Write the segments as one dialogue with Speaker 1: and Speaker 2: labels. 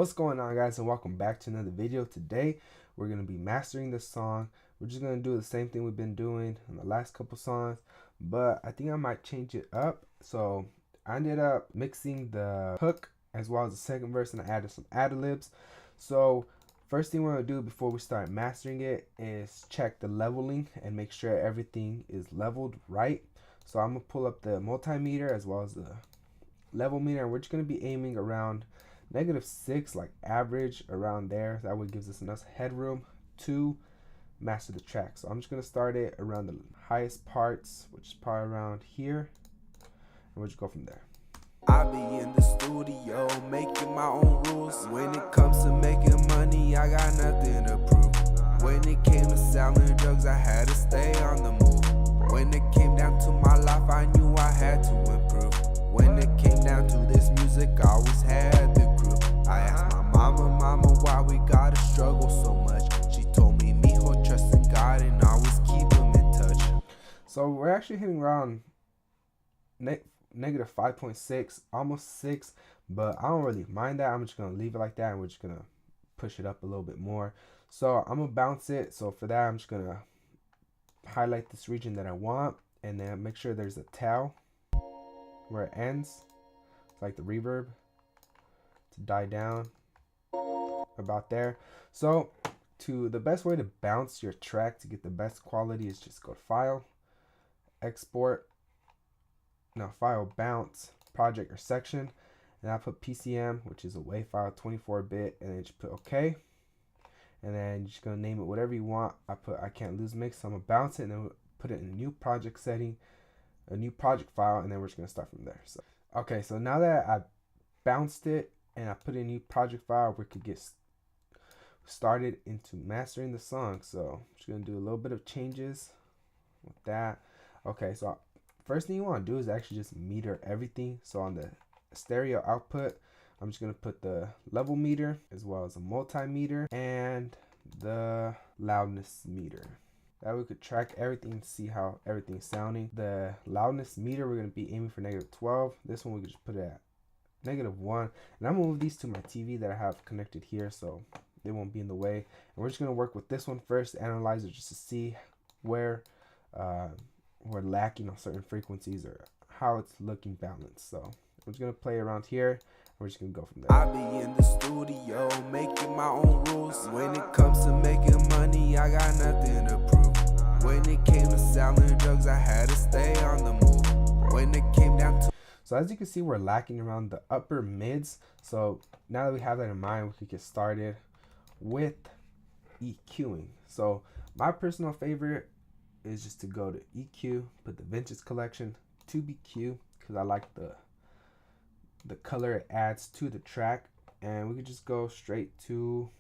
Speaker 1: What's going on, guys, and welcome back to another video. Today we're going to be mastering this song. We're just going to do the same thing we've been doing in the last couple songs, but I think I might change it up. So I ended up mixing the hook as well as the second verse, and I added some ad-libs. So first thing we're going to do before we start mastering it is check the leveling and make sure everything is leveled right. So I'm going to pull up the multimeter as well as the level meter, and we're just going to be aiming around -6, like average around there. That way gives us enough headroom to master the track. So I'm just going to start it around the highest parts, which is probably around here, and we'll just go from there.
Speaker 2: I be in the studio making my own rules. When it comes to making money, I got nothing to prove. When it came to selling drugs, I had to stay on the move. When it came down to my life, I knew I had to improve. When it came down to this music, I always had the group. I asked my mama, why we gotta struggle so much? She told me, mijo, trust in God and always keep them in touch.
Speaker 1: So we're actually hitting around -5.6, almost 6, but I don't really mind that. I'm just gonna leave it like that, and we're just gonna push it up a little bit more. So I'm gonna bounce it. So for that, I'm just gonna highlight this region that I want, and then make sure there's a tail where it ends, like the reverb to die down about there. So the best way to bounce your track to get the best quality is just go to file, export, file, bounce, project or section, and I put PCM, which is a WAV file, 24-bit, and then just put OK, and then you're just gonna name it whatever you want. I put I can't lose mix, so I'm gonna bounce it and then put it in a new project setting, a new project file, and then we're just gonna start from there. So okay, so now that I bounced it and I put in a new project file, we could get started into mastering the song. So I'm just gonna do a little bit of changes with that. Okay, so first thing you want to do is actually just meter everything. So on the stereo output, I'm just gonna put the level meter as well as a multimeter and the loudness meter. That we could track everything and see how everything's sounding. The loudness meter, we're going to be aiming for -12. This one we could just put it at -1. And I'm going to move these to my TV that I have connected here so they won't be in the way. And we're just going to work with this one first, analyze it just to see where we're lacking on certain frequencies or how it's looking balanced. So we're just going to play around here. We're just gonna go from there.
Speaker 2: I be in the studio making my own rules. When it comes to making money, I got nothing to prove. When it came to selling drugs, I had to stay on the move. When it came down to
Speaker 1: So as you can see, we're lacking around the upper mids. So now that we have that in mind, we could get started with EQing. So my personal favorite is just to go to EQ, put the vintage collection to BQ, because I like the color it adds to the track, and we could just go straight to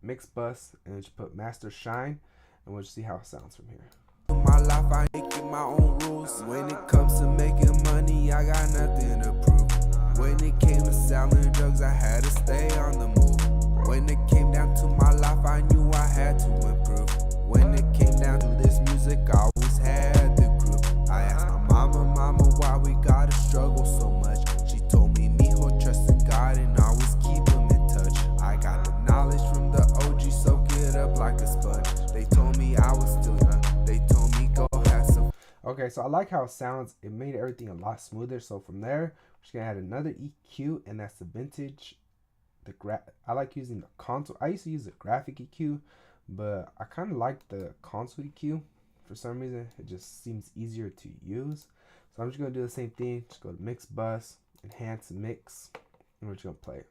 Speaker 1: mix bus and just put master shine, and we'll just see how it sounds from here.
Speaker 2: My life, I making my own rules. When it comes to making money, I got nothing to prove. When it came to selling drugs, I had to stay on the move. When it came down to my life, I knew I had to improve. When it came down to this music, I always had the group. I asked my mama, why we gotta struggle so much? She told me, mijo, trust in God and always keep them in touch. I got the knowledge from the OG, soak it up like a sponge. They told me I was still young. They told me go have some.
Speaker 1: Okay, so I like how it sounds. It made everything a lot smoother. So from there, we're just gonna add another EQ, and that's the vintage. I like using the console. I used to use the graphic EQ, but I kind of like the console EQ. For some reason, it just seems easier to use. So I'm just gonna do the same thing. Just go to mix bus, enhance mix, and we're just gonna play it.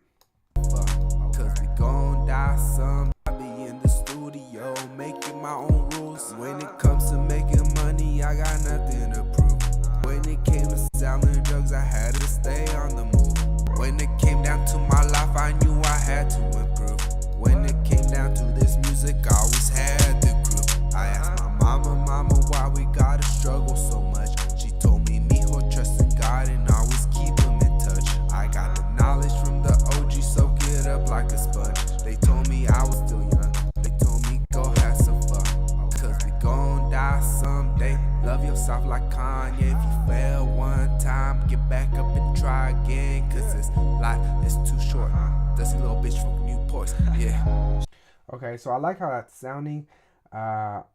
Speaker 2: Cause we gon' die some. I be in the studio making my own rules. When it comes to making money, I got nothing to prove. When it came to selling drugs, I had to stay on the move. When it came down to my life, I knew I had to improve. When it came down to this music, I always had the group. I asked my mama, why we gotta struggle so much? She told me, mijo, trust in God and always keep them in touch. I got the knowledge from the OG, soak it up like a sponge. They told me I was still young. They told me go have some fun. Cause we gon' die someday. Love yourself like Kanye. If you fail one time, get back up and try again. Cause this life is too short. Dusty little bitch from Newport. Yeah.
Speaker 1: Okay, so I like how that's sounding. I'm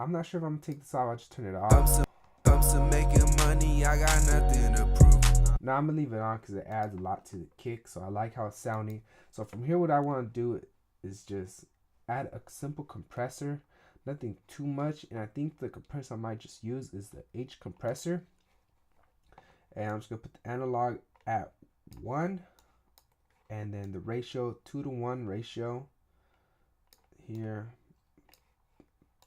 Speaker 1: not sure if I'm gonna take this off. I'll just turn it off.
Speaker 2: Comes to making money, I got nothing to prove.
Speaker 1: Now I'm gonna leave it on because it adds a lot to the kick. So I like how it's sounding. So from here, what I want to do is just add a simple compressor, nothing too much. And I think the compressor I might just use is the H compressor. And I'm just gonna put the analog at 1, and then the ratio 2-to-1 ratio here.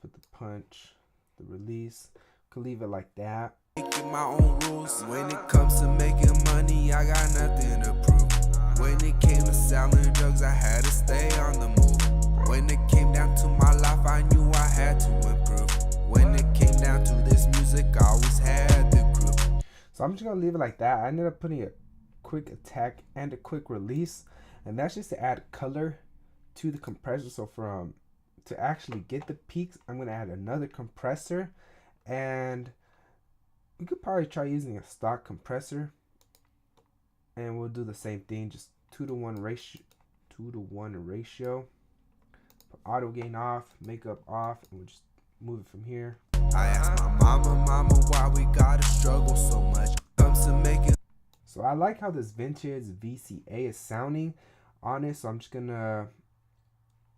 Speaker 1: Put the punch, the release. Could leave it like that.
Speaker 2: Making my own rules. When it comes to making money, I got nothing to prove. When it came to selling drugs, I had to stay on the move. When it came down to my life, I knew I had to improve. When it came down to this music, I always had the group.
Speaker 1: So I'm just gonna leave it like that. I ended up putting a quick attack and a quick release, and that's just to add color to the compressor. So to actually get the peaks, I'm gonna add another compressor, and we could probably try using a stock compressor, and we'll do the same thing, just 2-to-1 ratio. 2-to-1 ratio. Put auto gain off, makeup off, and we'll just move it from here.
Speaker 2: I asked my mama, why we gotta struggle so much. Comes to making.
Speaker 1: So I like how this vintage VCA is sounding on it. So I'm just gonna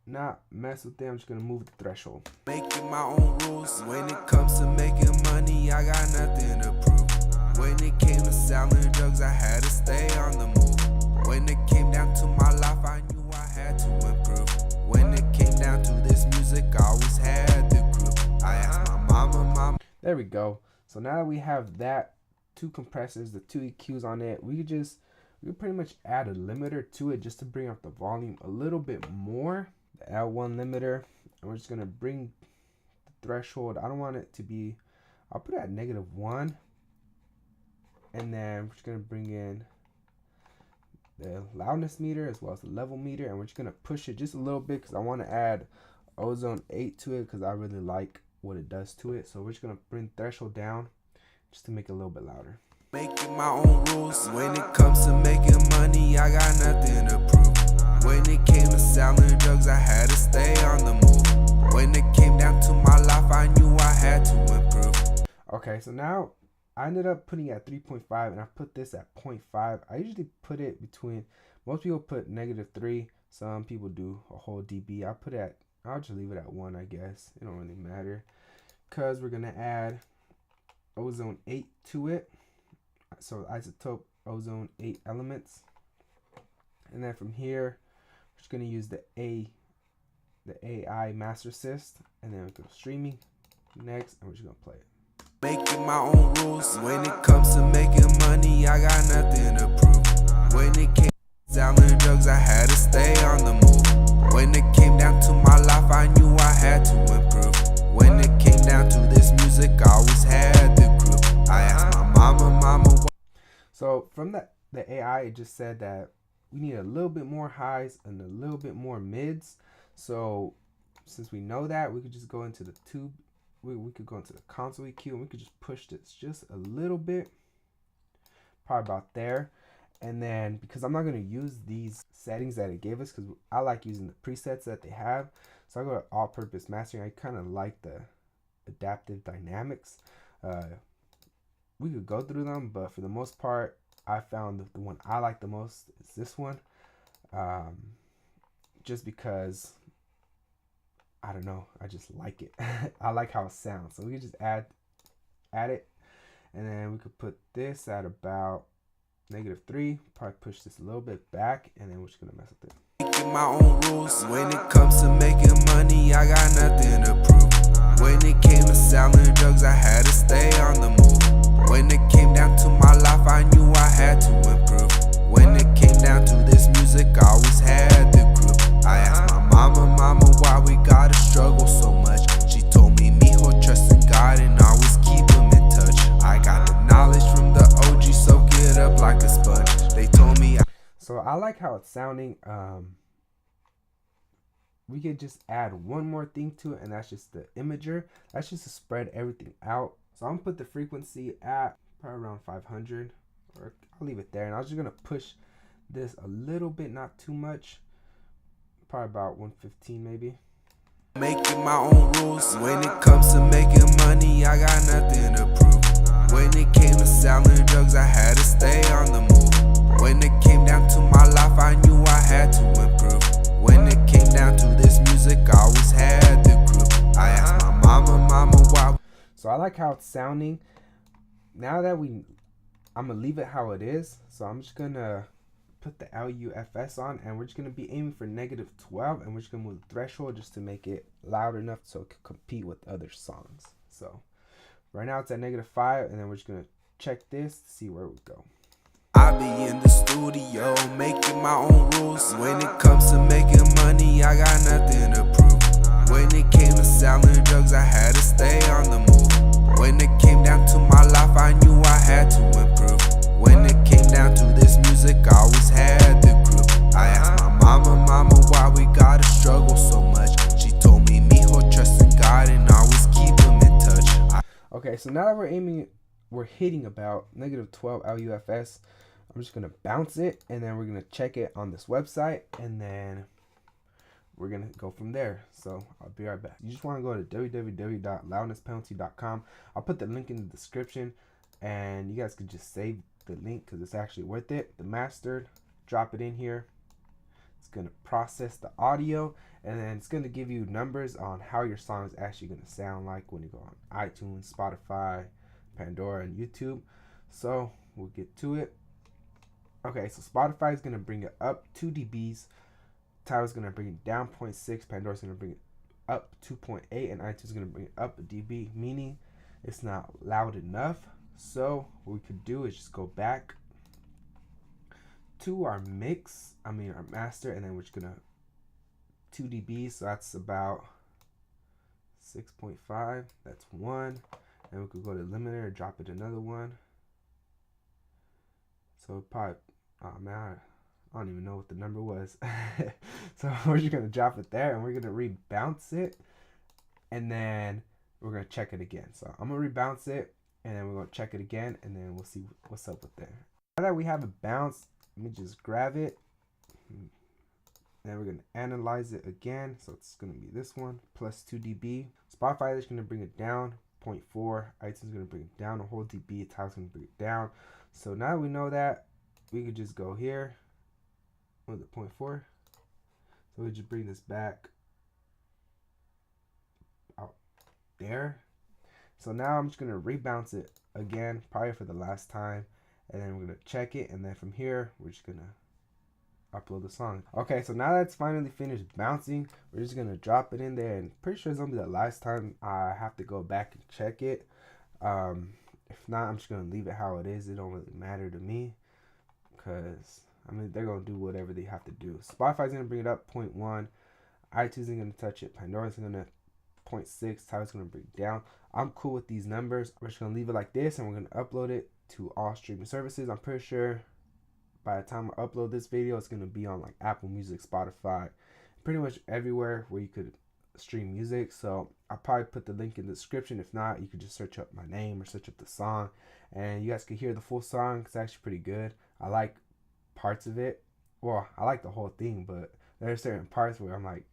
Speaker 1: not mess with it. I'm just gonna move the threshold.
Speaker 2: Making my own rules. When it comes to making money, I got nothing to prove. When it came to selling drugs, I had to stay on the move. When it came down to my life, I knew I had to improve. When it came down to this music, I always had the group. I asked my mama.
Speaker 1: There we go. So now that we have that, 2 compressors, the 2 EQs on it, we could pretty much add a limiter to it just to bring up the volume a little bit more. The L1 limiter, and we're just gonna bring the threshold. I don't want it to be, I'll put it at -1, and then we're just gonna bring in the loudness meter as well as the level meter, and we're just gonna push it just a little bit because I want to add ozone 8 to it because I really like what it does to it. So we're just gonna bring threshold down just to make it a little bit louder.
Speaker 2: Making my own rules. When it comes to making money, I got nothing to prove. When it came to selling drugs, I had to stay on the move. When it came down to my life, I knew I had to improve.
Speaker 1: Okay, so now I ended up putting it at 3.5, and I put this at 0.5. I usually put it between, most people put -3. Some people do a whole dB. I'll just leave it at 1, I guess. It don't really matter because we're gonna add ozone 8 to it. So iZotope ozone 8 elements, and then from here we're just gonna use the AI master assist, and then we go streaming next, and we're just gonna play it.
Speaker 2: Making my own rules. When it comes to making money, I got nothing to prove. When it came to selling drugs, I had to stay on the move. When it came down to my life, I knew I had to improve. When it came down to this music, I always had the group. I asked my mama.
Speaker 1: So from the AI, it just said that we need a little bit more highs and a little bit more mids. So since we know that, we could just go into the tube. We could go into the console EQ, and we could just push this just a little bit, probably about there. And then because I'm not going to use these settings that it gave us, because I like using the presets that they have, so I go to all-purpose mastering. I kind of like the adaptive dynamics. We could go through them, but for the most part, I found the one I like the most is this one, just because I don't know, I just like it. I like how it sounds. So we can just add it, and then we could put this at about -3. Probably push this a little bit back, and then we're just gonna mess with it.
Speaker 2: Making my own rules. When it comes to making money, I got nothing to prove. When it came to selling drugs, I had to stay on the move. When it came down to my life, I knew I had to improve. When it came down to this music, I always had the group. I asked my mama, why we gotta struggle so much. She told me, mijo, trust in God and always keep him in touch. I got the knowledge from the OG, soak it up like a sponge. They told me.
Speaker 1: So I like how it's sounding. We could just add one more thing to it, and that's just the imager. That's just to spread everything out. So I'm gonna put the frequency at probably around 500, or I'll leave it there, and I was just gonna push this a little bit, not too much, probably about 115 maybe.
Speaker 2: Making my own rules. When it comes to making money, I got nothing to prove. When it came to selling drugs, I had to stay on the move. When it came down to my life, I knew I had to improve. When it came down to this music, I always had the group. I asked my mama why.
Speaker 1: So I like how it's sounding. Now that I'm gonna leave it how it is. So I'm just gonna put the LUFS on, and we're just gonna be aiming for -12, and we're just gonna move the threshold just to make it loud enough so it can compete with other songs. So right now it's at -5, and then we're just gonna check this to see where we go.
Speaker 2: I be in the studio making my own rules. When it comes to making money, I got nothing to prove. When it came to selling drugs, I had to stay on the move. When it came down to my life, I knew I had to improve. When it came down to this music, I always had the group. I asked my mama why we gotta struggle so much. She told me, mijo, trust in God and always keep him in touch.
Speaker 1: Okay, so now that we're hitting about -12 LUFS, I'm just gonna bounce it, and then we're gonna check it on this website, and then we're gonna go from there. So I'll be right back. You just want to go to www.loudnesspenalty.com. I'll put the link in the description, and you guys could just save the link because it's actually worth it. The mastered, drop it in here. It's gonna process the audio, and then it's gonna give you numbers on how your song is actually gonna sound like when you go on iTunes, Spotify, Pandora, and YouTube. So we'll get to it. Okay, so Spotify is gonna bring it up 2 dBs. Tidal is gonna bring it down 0.6. Pandora is gonna bring it up 2.8, and iTunes is gonna bring it up a dB, meaning it's not loud enough. So what we could do is just go back to our master, and then we're just gonna 2 dB, so that's about 6.5. That's 1, and we could go to limiter, drop it another 1. So probably, oh man, I don't even know what the number was. So we're just gonna drop it there, and we're gonna rebounce it, and then we're gonna check it again. So I'm gonna rebounce it, and then we're gonna check it again, and then we'll see what's up with there. Now that we have it bounced, let me just grab it, and then we're gonna analyze it again. So it's gonna be this one plus 2 dB. Spotify is gonna bring it down 0.4. iTunes is gonna bring it down a whole dB. Tidal's gonna bring it down. So now that we know that, we could just go here. What is it, 0.4? So we just bring this back out there. So now I'm just gonna rebounce it again, probably for the last time, and then we're gonna check it, and then from here we're just gonna upload the song. Okay, so now that's finally finished bouncing, we're just gonna drop it in there, and pretty sure it's gonna be the last time I have to go back and check it. If not, I'm just gonna leave it how it is. It don't really matter to me, because I mean they're gonna do whatever they have to do. Spotify's gonna bring it up 0.1, iTunes isn't gonna touch it, Pandora's gonna 0.6, Tidal's gonna bring it down. I'm cool with these numbers. We're just gonna leave it like this, and we're gonna upload it to all streaming services. I'm pretty sure by the time I upload this video, it's gonna be on like Apple Music, Spotify, pretty much everywhere where you could stream music. So I'll probably put the link in the description. If not, you could just search up my name or search up the song, and you guys could hear the full song. It's actually pretty good. I like parts of it. Well, I like the whole thing, but there are certain parts where I'm like,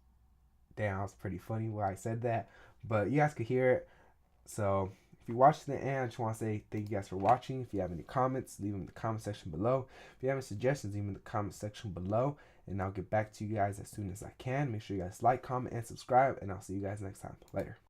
Speaker 1: damn, that was pretty funny where I said that. But you guys could hear it. So if you watched to the end, I just want to say thank you guys for watching. If you have any comments, leave them in the comment section below. If you have any suggestions, leave them in the comment section below, and I'll get back to you guys as soon as I can. Make sure you guys like, comment, and subscribe, and I'll see you guys next time. Later.